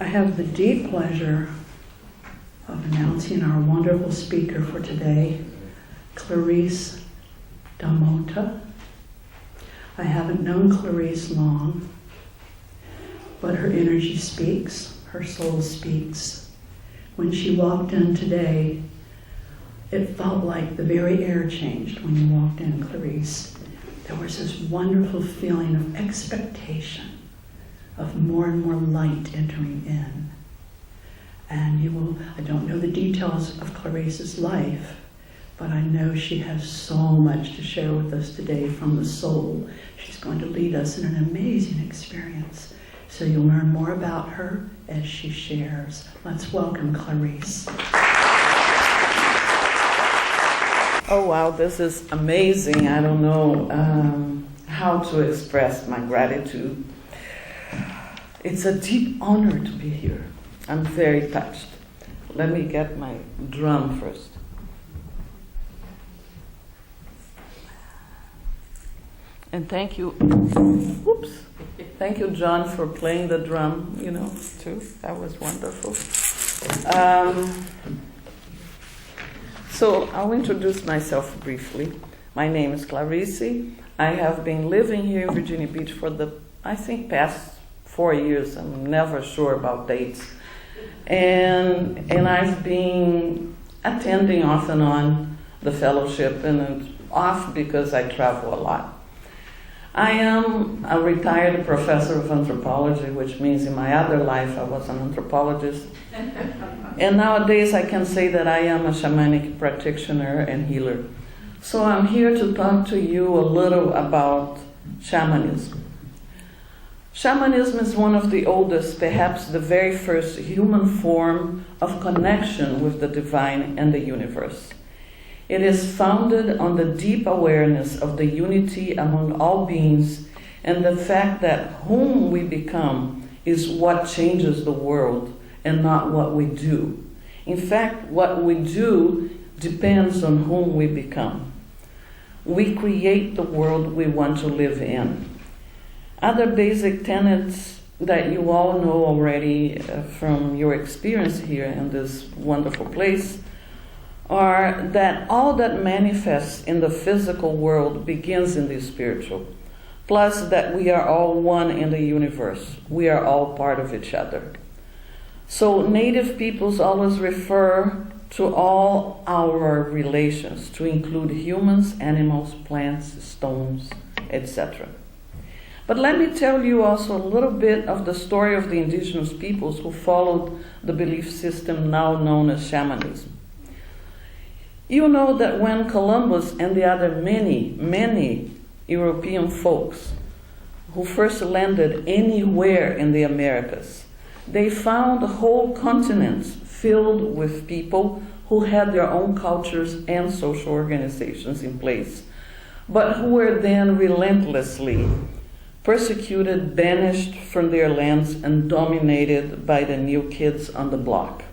have the deep pleasure of announcing our wonderful speaker for today, Clarice Da Mota. I haven't known Clarice long, but her energy speaks, her soul speaks. When she walked in today, it felt like the very air changed when you walked in, Clarice. There was this wonderful feeling of expectation, of more and more light entering in. And you will, I don't know the details of Clarice's life, but I know she has so much to share with us today from the soul. She's going to lead us in an amazing experience. So you'll learn more about her as she shares. Let's welcome Clarice. Oh wow, this is amazing. I don't know how to express my gratitude. It's a deep honor to be here. I'm very touched. Let me get my drum first. And thank you, thank you, John, for playing the drum, too. That was wonderful. So I'll introduce myself briefly. My name is Clarice. I have been living here in Virginia Beach for the, past 4 years. I'm never sure about dates. And I've been attending off and on the fellowship, and off because I travel a lot. I am a retired professor of anthropology, which means in my other life I was an anthropologist. And nowadays I can say that I am a shamanic practitioner and healer. So I'm here to talk to you a little about shamanism. Shamanism is one of the oldest, perhaps the very first human form of connection with the divine and the universe. It is founded on the deep awareness of the unity among all beings and the fact that whom we become is what changes the world and not what we do. In fact, what we do depends on whom we become. We create the world we want to live in. Other basic tenets that you all know already from your experience here in this wonderful place are that all that manifests in the physical world begins in the spiritual, plus that we are all one in the universe. We are all part of each other. So native peoples always refer to all our relations to include humans, animals, plants, stones, etc. But let me tell you also a little bit of the story of the indigenous peoples who followed the belief system now known as shamanism. You know that when Columbus and the other many European folks who first landed anywhere in the Americas, they found whole continents filled with people who had their own cultures and social organizations in place, but who were then relentlessly persecuted, banished from their lands, and dominated by the new kids on the block.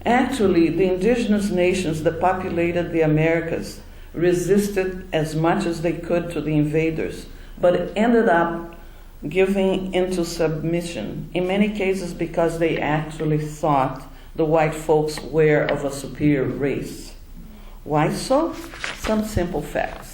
Actually, the indigenous nations that populated the Americas resisted as much as they could to the invaders, but ended up giving into submission, in many cases because they actually thought the white folks were of a superior race. Why so? Some simple facts.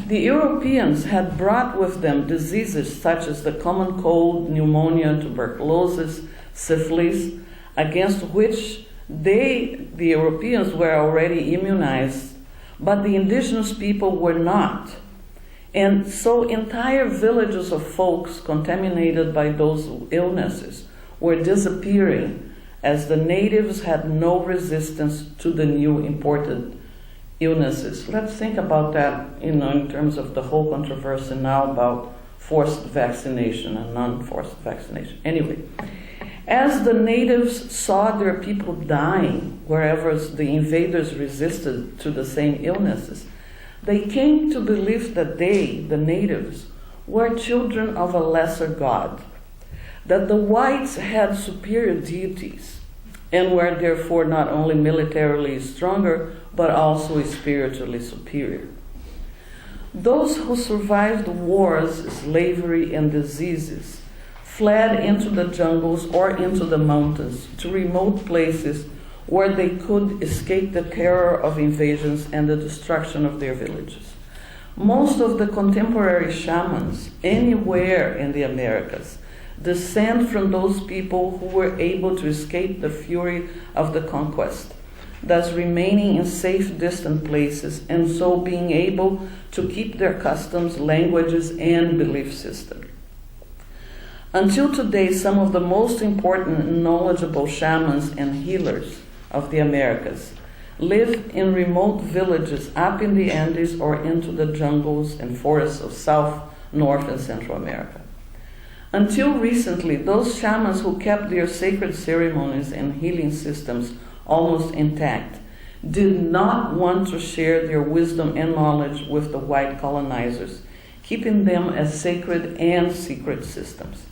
The Europeans had brought with them diseases such as the common cold, pneumonia, tuberculosis, syphilis, against which the Europeans were already immunized, but the indigenous people were not. And so entire villages of folks contaminated by those illnesses were disappearing as the natives had no resistance to the new imported illnesses. Let's think about that, in terms of the whole controversy now about forced vaccination and non-forced vaccination. Anyway, as the natives saw their people dying wherever the invaders resisted to the same illnesses, they came to believe that they, the natives, were children of a lesser god, that the whites had superior deities and were therefore not only militarily stronger, but also spiritually superior. Those who survived wars, slavery, and diseases fled into the jungles or into the mountains to remote places where they could escape the terror of invasions and the destruction of their villages. Most of the contemporary shamans anywhere in the Americas descend from those people who were able to escape the fury of the conquest, thus remaining in safe, distant places, and so being able to keep their customs, languages, and belief system. Until today, some of the most important and knowledgeable shamans and healers of the Americas live in remote villages up in the Andes or into the jungles and forests of South, North, and Central America. Until recently, those shamans who kept their sacred ceremonies and healing systems almost intact did not want to share their wisdom and knowledge with the white colonizers, keeping them as sacred and secret systems.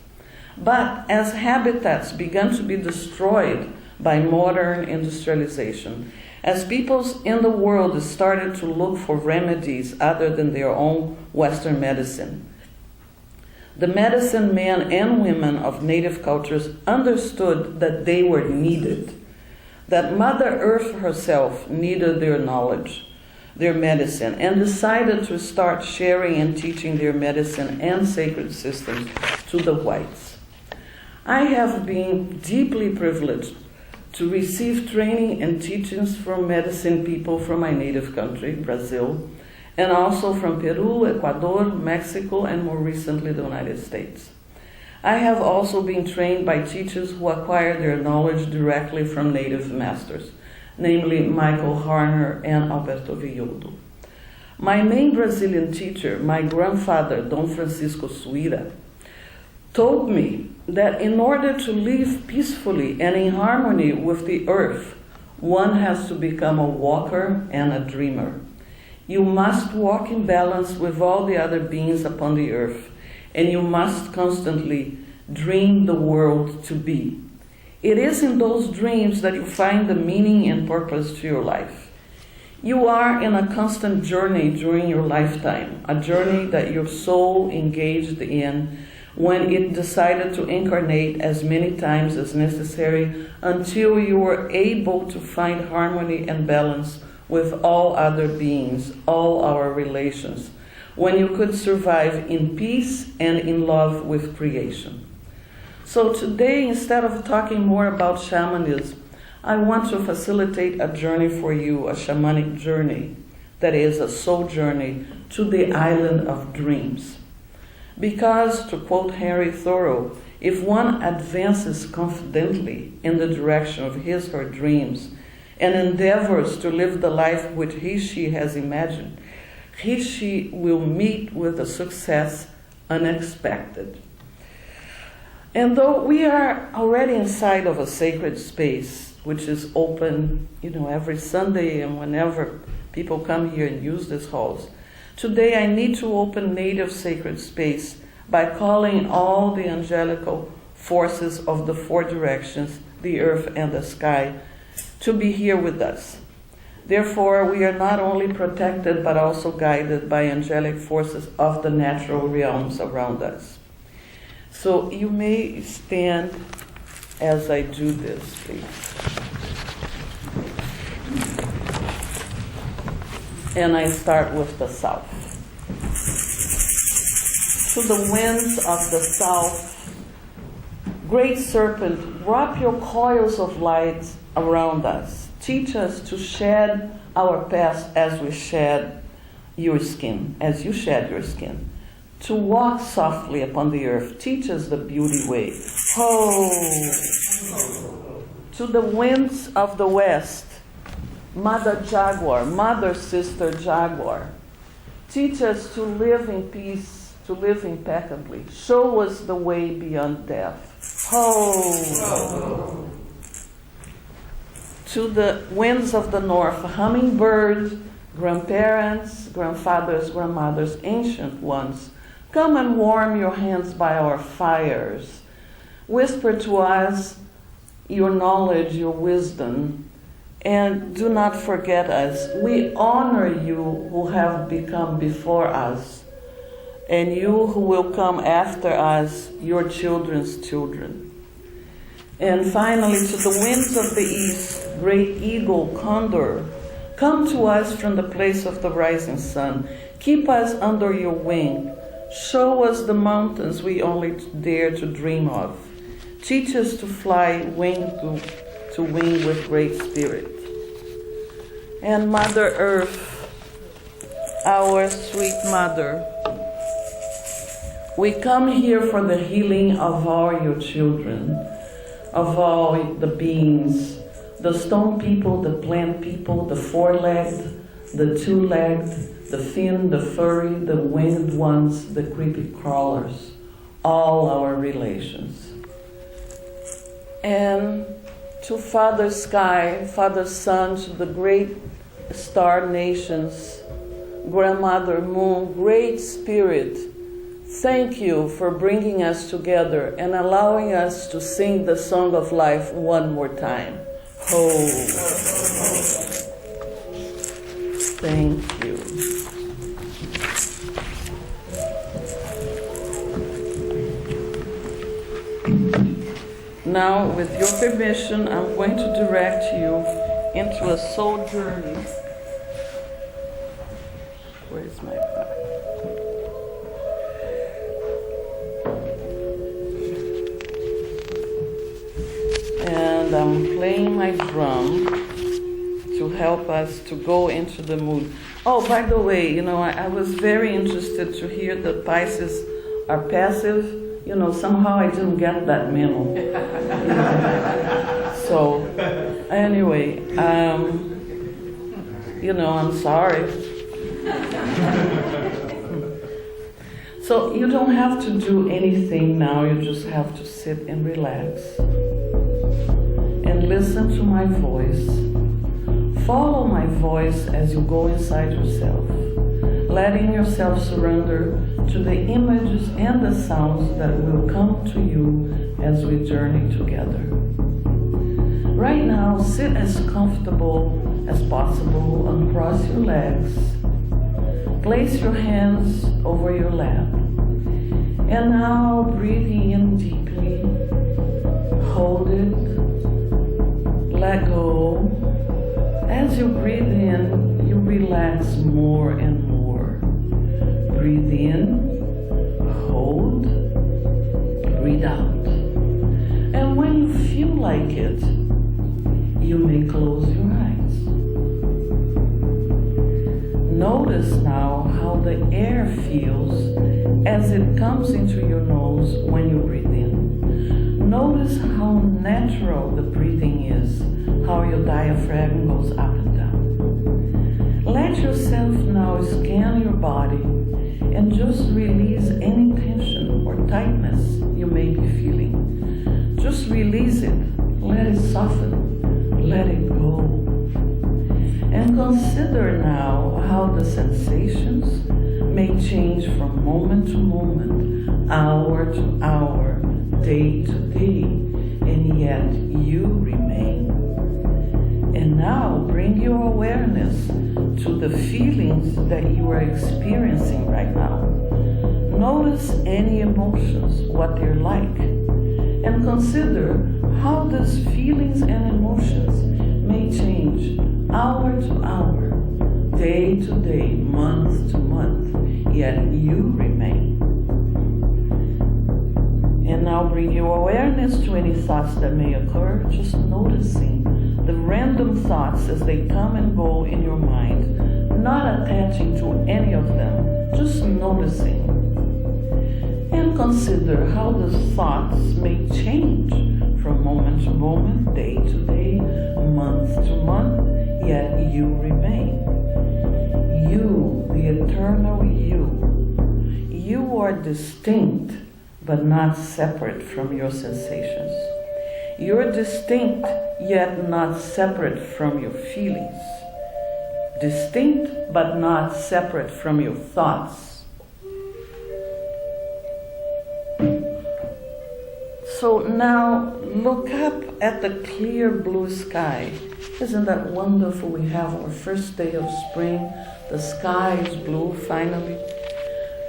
But as habitats began to be destroyed by modern industrialization, as peoples in the world started to look for remedies other than their own Western medicine, the medicine men and women of native cultures understood that they were needed, that Mother Earth herself needed their knowledge, their medicine, and decided to start sharing and teaching their medicine and sacred systems to the whites. I have been deeply privileged to receive training and teachings from medicine people from my native country, Brazil, and also from Peru, Ecuador, Mexico, and more recently the United States. I have also been trained by teachers who acquired their knowledge directly from native masters, namely Michael Harner and Alberto Villoldo. My main Brazilian teacher, my grandfather, Dom Francisco Suíra, told me that in order to live peacefully and in harmony with the earth, one has to become a walker and a dreamer. You must walk in balance with all the other beings upon the earth, and you must constantly dream the world to be. It is in those dreams that you find the meaning and purpose to your life. You are in a constant journey during your lifetime, a journey that your soul engaged in when it decided to incarnate as many times as necessary until you were able to find harmony and balance with all other beings, all our relations, when you could survive in peace and in love with creation. So today, instead of talking more about shamanism, I want to facilitate a journey for you, a shamanic journey, that is a soul journey to the island of dreams. Because, to quote Henry Thoreau, if one advances confidently in the direction of his or her dreams and endeavors to live the life which he/she has imagined, he/she will meet with a success unexpected. And though we are already inside of a sacred space, which is open, every Sunday and whenever people come here and use these halls, today I need to open native sacred space by calling all the angelical forces of the four directions, the earth and the sky, to be here with us. Therefore, we are not only protected but also guided by angelic forces of the natural realms around us. So you may stand as I do this, please. And I start with the south. To the winds of the south, great serpent, wrap your coils of light around us. Teach us to shed our past as we shed your skin, as you shed your skin. To walk softly upon the earth. Teach us the beauty way. Ho! To the winds of the west, Mother Jaguar, Mother Sister Jaguar. Teach us to live in peace, to live impeccably. Show us the way beyond death. Ho! To the winds of the north, hummingbird, grandparents, grandfathers, grandmothers, ancient ones, come and warm your hands by our fires. Whisper to us your knowledge, your wisdom, and do not forget us. We honor you who have become before us. and you who will come after us, your children's children. And finally, to the winds of the east, great eagle, condor, come to us from the place of the rising sun. Keep us under your wing. Show us the mountains we only dare to dream of. Teach us to fly wing to wing with great spirit. And Mother Earth, our sweet mother, we come here for the healing of all your children, of all the beings, the stone people, the plant people, the four-legged, the two-legged, the thin, the furry, the winged ones, the creepy crawlers, all our relations. And to Father Sky, Father Sun, to the great star nations, Grandmother Moon, Great Spirit, thank you for bringing us together and allowing us to sing the song of life one more time. Ho. Thank you. Now, with your permission, I'm going to direct you into a soul journey. Where's my bag? And I'm playing my drum to help us to go into the mood. Oh, by the way, I was very interested to hear that Pisces are passive. Somehow I didn't get that memo. So, anyway, I'm sorry. So you don't have to do anything now, you just have to sit and relax. And listen to my voice. Follow my voice as you go inside yourself, letting yourself surrender to the images and the sounds that will come to you as we journey together. Right now, sit as comfortable as possible, uncross your legs, place your hands over your lap, and now breathing in deeply, hold it, let go. As you breathe in, you relax more and more. Breathe in, hold, breathe out. And when you feel like it, you may close your eyes. Notice now how the air feels as it comes into your nose when you breathe in. Notice how natural the breathing is, how your diaphragm goes up and down. Let yourself now scan your body and just release any tension or tightness you may be feeling. Just release it, let it soften, let it go. And consider now how the sensations may change from moment to moment, hour to hour, day to day, and yet you remain. And now bring your awareness to the feelings that you are experiencing right now. Notice any emotions, what they're like, and consider how these feelings and emotions may change hour to hour, day to day, month to month, yet you remain. And now bring your awareness to any thoughts that may occur, just noticing the random thoughts as they come and go in your mind, not attaching to any of them, just noticing. And consider how the thoughts may change from moment to moment, day to day, month to month, yet you remain. You, the eternal you. You are distinct, but not separate from your sensations. You're distinct, yet not separate from your feelings. Distinct, but not separate from your thoughts. So now look up at the clear blue sky. Isn't that wonderful? We have our first day of spring. The sky is blue finally.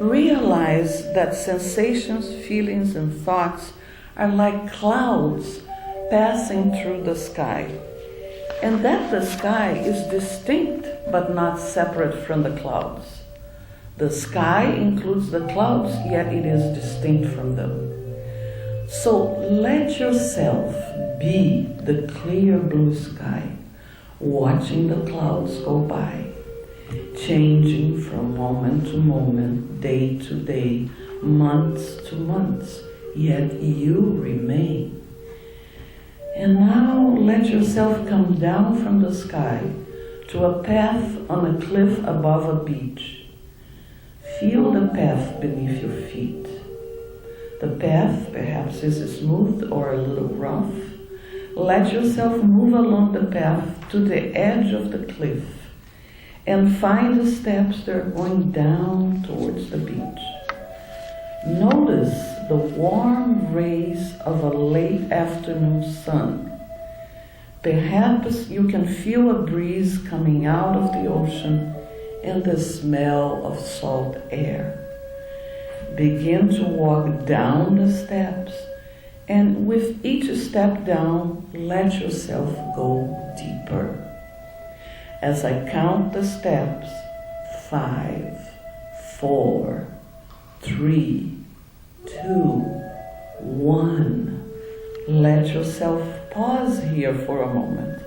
Realize that sensations, feelings, and thoughts are like clouds passing through the sky, and that the sky is distinct but not separate from the clouds. The sky includes the clouds, yet it is distinct from them. So let yourself be the clear blue sky, watching the clouds go by, changing from moment to moment, day to day, months to months, yet you remain. And now let yourself come down from the sky to a path on a cliff above a beach. Feel the path beneath your feet. The path perhaps is smooth or a little rough. Let yourself move along the path to the edge of the cliff and find the steps that are going down towards the beach. Notice the warm rays of a late afternoon sun. Perhaps you can feel a breeze coming out of the ocean and the smell of salt air. Begin to walk down the steps, and with each step down, let yourself go deeper. As I count the steps, 5, 4, 3, 2, 1. Let yourself pause here for a moment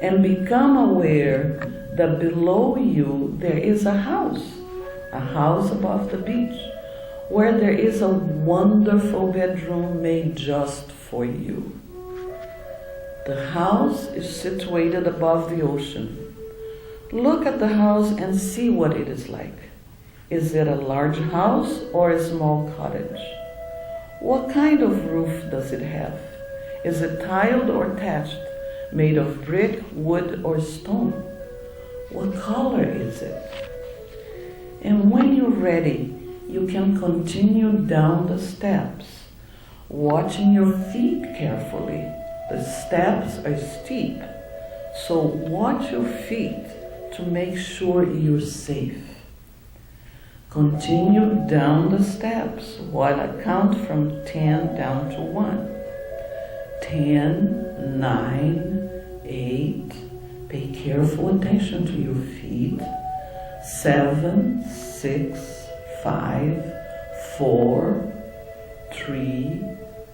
and become aware that below you there is a house above the beach, where there is a wonderful bedroom made just for you. The house is situated above the ocean. Look at the house and see what it is like. Is it a large house or a small cottage? What kind of roof does it have? Is it tiled or thatched, made of brick, wood, or stone? What color is it? And when you're ready, you can continue down the steps, watching your feet carefully. The steps are steep, so watch your feet to make sure you're safe. Continue down the steps while I count from 10 down to 1. 10, 9, 8. Pay careful attention to your feet. 7, 6, 5, 4, 3,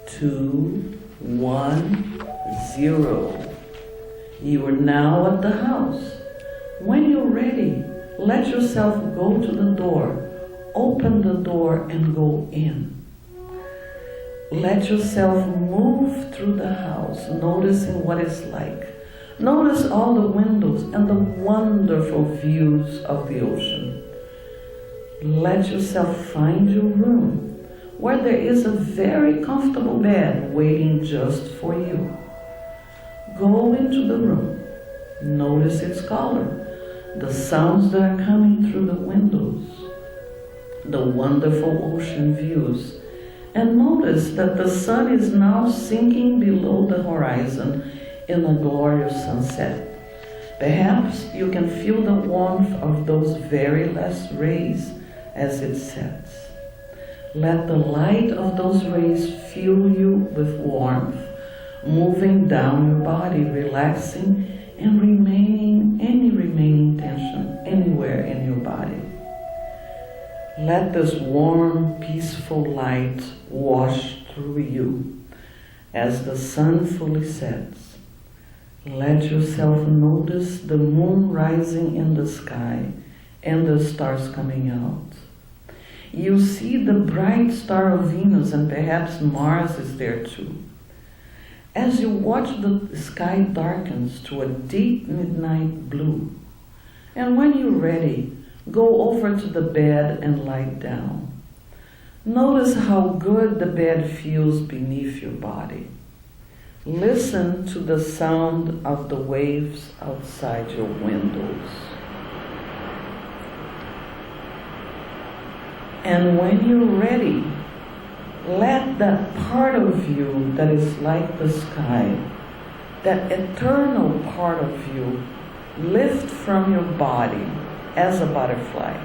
2, 1, 0. You are now at the house. When you're ready, let yourself go to the door. Open the door and go in. Let yourself move through the house, noticing what it's like. Notice all the windows and the wonderful views of the ocean. Let yourself find your room, where there is a very comfortable bed waiting just for you. Go into the room. Notice its color, the sounds that are coming through the windows, the wonderful ocean views, and notice that the sun is now sinking below the horizon in a glorious sunset. Perhaps you can feel the warmth of those very last rays as it sets. Let the light of those rays fill you with warmth, moving down your body, relaxing and remaining any remaining tension anywhere in your body. Let this warm, peaceful light wash through you as the sun fully sets. Let yourself notice the moon rising in the sky and the stars coming out. You see the bright star of Venus, and perhaps Mars is there too. As you watch, the sky darkens to a deep midnight blue. And when you're ready, go over to the bed and lie down. Notice how good the bed feels beneath your body. Listen to the sound of the waves outside your windows. And when you're ready, let that part of you that is like the sky, that eternal part of you, lift from your body as a butterfly.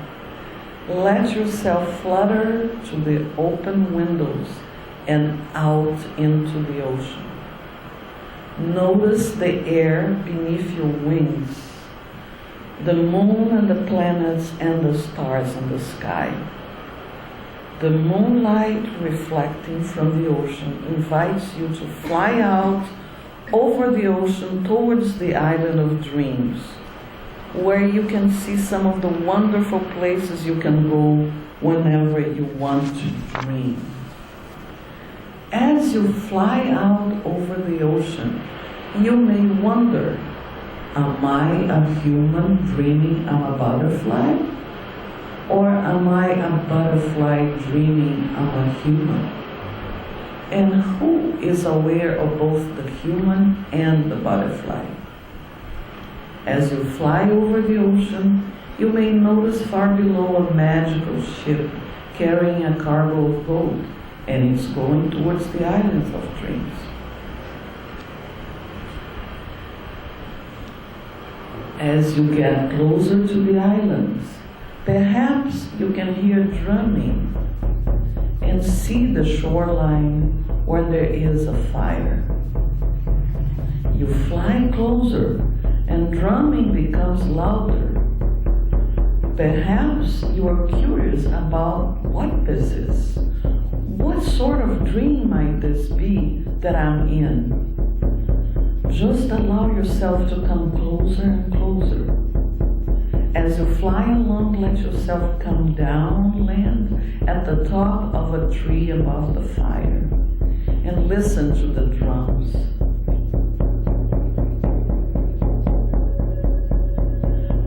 Let yourself flutter to the open windows and out into the ocean. Notice the air beneath your wings, the moon and the planets and the stars in the sky. The moonlight reflecting from the ocean invites you to fly out over the ocean towards the island of dreams, where you can see some of the wonderful places you can go whenever you want to dream. As you fly out over the ocean, you may wonder, am I a human dreaming I'm a butterfly? Or am I a butterfly dreaming I'm a human? And who is aware of both the human and the butterfly? As you fly over the ocean, you may notice far below a magical ship carrying a cargo of gold, and it's going towards the islands of dreams. As you get closer to the islands, perhaps you can hear drumming and see the shoreline where there is a fire. You fly closer and drumming becomes louder. Perhaps you are curious about what this is. What sort of dream might this be that I'm in? Just allow yourself to come closer and closer. As you fly along, let yourself come down, land at the top of a tree above the fire, and listen to the drums.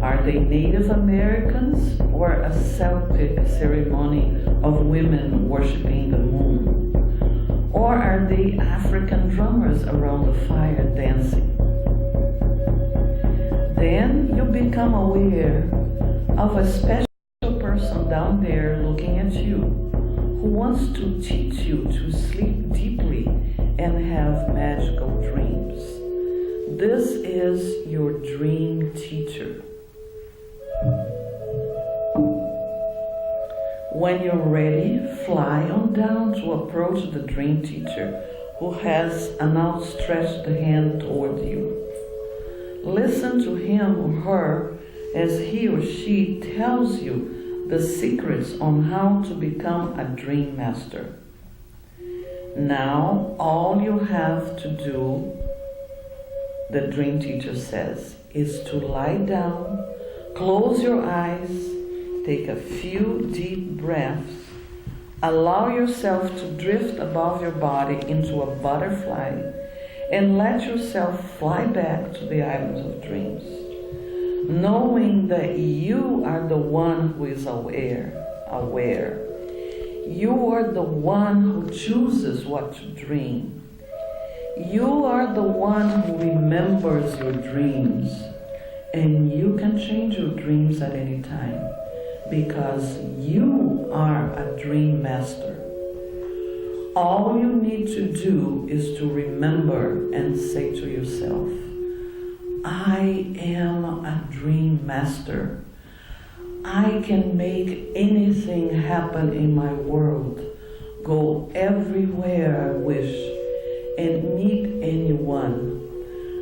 Are they Native Americans or a Celtic ceremony of women worshiping the moon? Or are they African drummers around the fire dancing? Then you become aware of a special person down there looking at you, who wants to teach you to sleep deeply and have magical dreams. This is your dream teacher. When you're ready, fly on down to approach the dream teacher, who has an outstretched hand toward you. Listen to him or her as he or she tells you the secrets on how to become a dream master. Now, all you have to do, the dream teacher says, is to lie down, close your eyes, take a few deep breaths, allow yourself to drift above your body into a butterfly, and let yourself fly back to the islands of dreams, knowing that you are the one who is aware. You are the one who chooses what to dream. You are the one who remembers your dreams, and you can change your dreams at any time, because you are a dream master. All you need to do is to remember and say to yourself, I am a dream master. I can make anything happen in my world, go everywhere I wish, and meet anyone.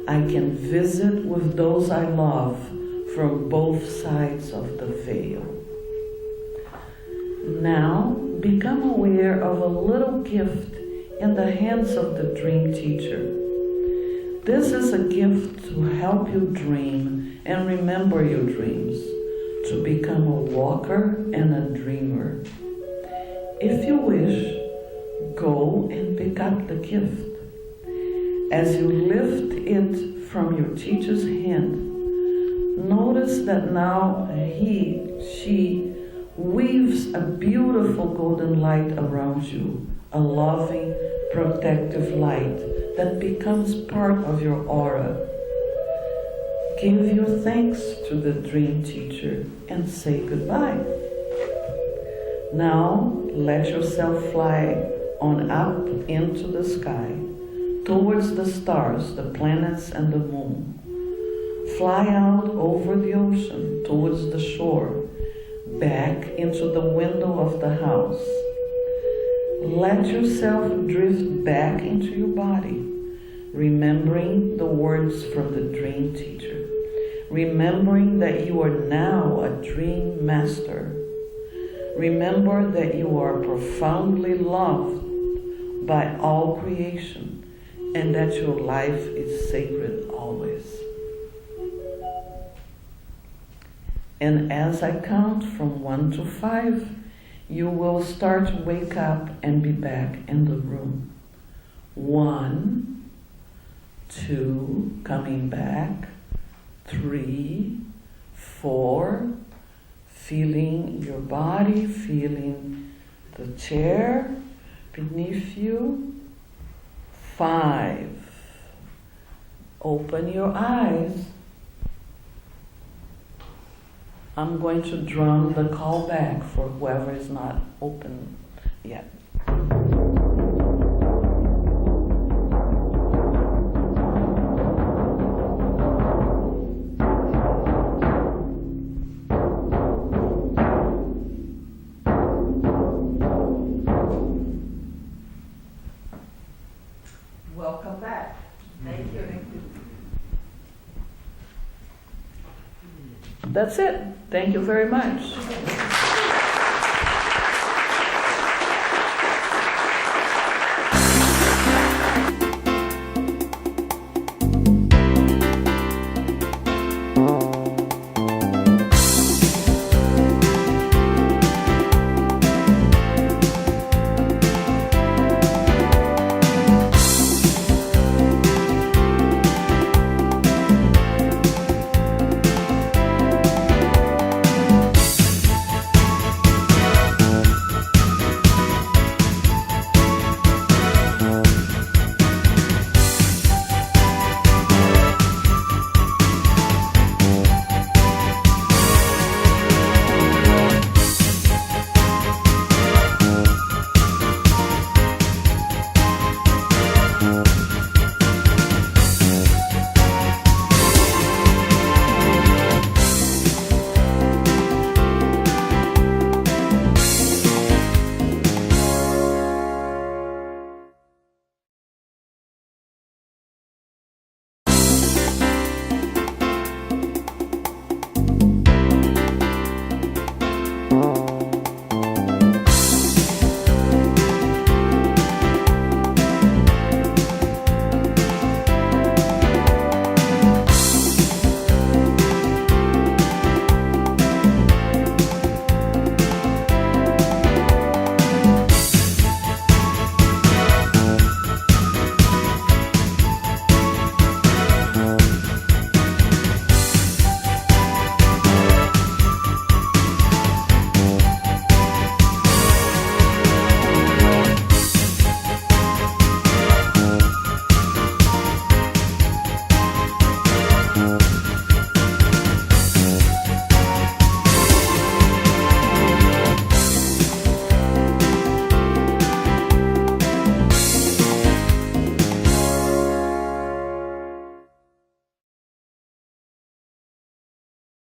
I can visit with those I love from both sides of the veil. Now, become aware of a little gift in the hands of the dream teacher. This is a gift to help you dream and remember your dreams, to become a walker and a dreamer. If you wish, go and pick up the gift. As you lift it from your teacher's hand, notice that now she weaves a beautiful golden light around you, a loving, protective light that becomes part of your aura. Give your thanks to the dream teacher and say goodbye. Now let yourself fly on up into the sky, towards the stars, the planets, and the moon. Fly out over the ocean towards the shore. back into the window of the house. Let yourself drift back into your body, remembering the words from the dream teacher, remembering that you are now a dream master. Remember that you are profoundly loved by all creation and that your life is sacred always. And as I count from 1 to 5, you will start to wake up and be back in the room. 1, 2, coming back. 3, 4, feeling your body, feeling the chair beneath you. 5, open your eyes. I'm going to drum the call back for whoever is not open yet. Welcome back. Thank you. That's it. Thank you very much.